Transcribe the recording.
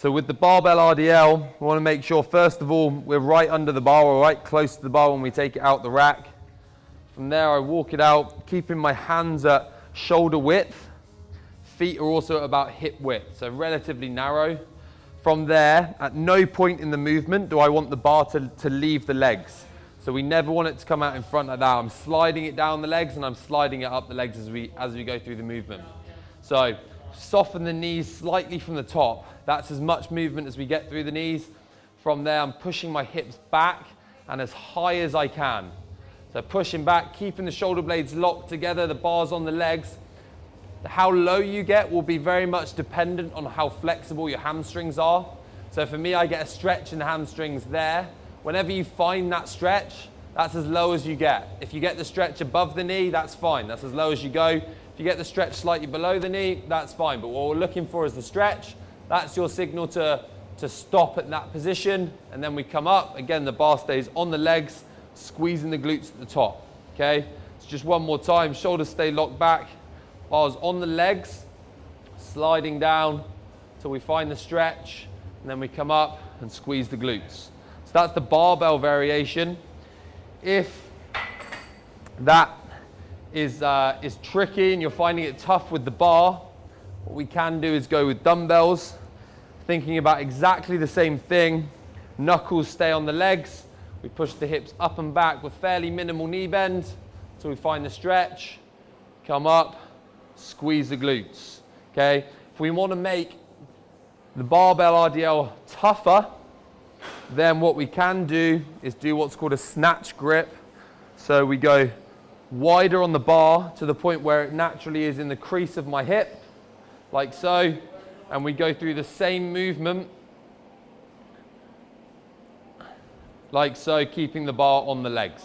So with the barbell RDL, we want to make sure, first of all, we're right under the bar or right close to the bar when we take it out the rack. From there, I walk it out, keeping my hands at shoulder width. Feet are also at about hip width, so relatively narrow. From there, at no point in the movement do I want the bar to leave the legs. So we never want it to come out in front like that. I'm sliding it down the legs and I'm sliding it up the legs as we go through the movement. So soften the knees slightly from the top. That's as much movement as we get through the knees. From there, I'm pushing my hips back and as high as I can. So pushing back, keeping the shoulder blades locked together, the bars on the legs. How low you get will be very much dependent on how flexible your hamstrings are. So for me, I get a stretch in the hamstrings there. Whenever you find that stretch, that's as low as you get. If you get the stretch above the knee, that's fine. That's as low as you go. If you get the stretch slightly below the knee, that's fine. But what we're looking for is the stretch. That's your signal to stop at that position. And then we come up. Again, the bar stays on the legs, squeezing the glutes at the top. Okay? So just one more time. Shoulders stay locked back. Bars on the legs, sliding down till we find the stretch. And then we come up and squeeze the glutes. So that's the barbell variation. If that is tricky and you're finding it tough with the bar, what we can do is go with dumbbells, thinking about exactly the same thing. Knuckles stay on the legs. We push the hips up and back with fairly minimal knee bend until we find the stretch. Come up, squeeze the glutes. Okay? If we want to make the barbell RDL tougher, then what we can do is do what's called a snatch grip. So we go wider on the bar to the point where it naturally is in the crease of my hip, like so, and we go through the same movement, like so, keeping the bar on the legs.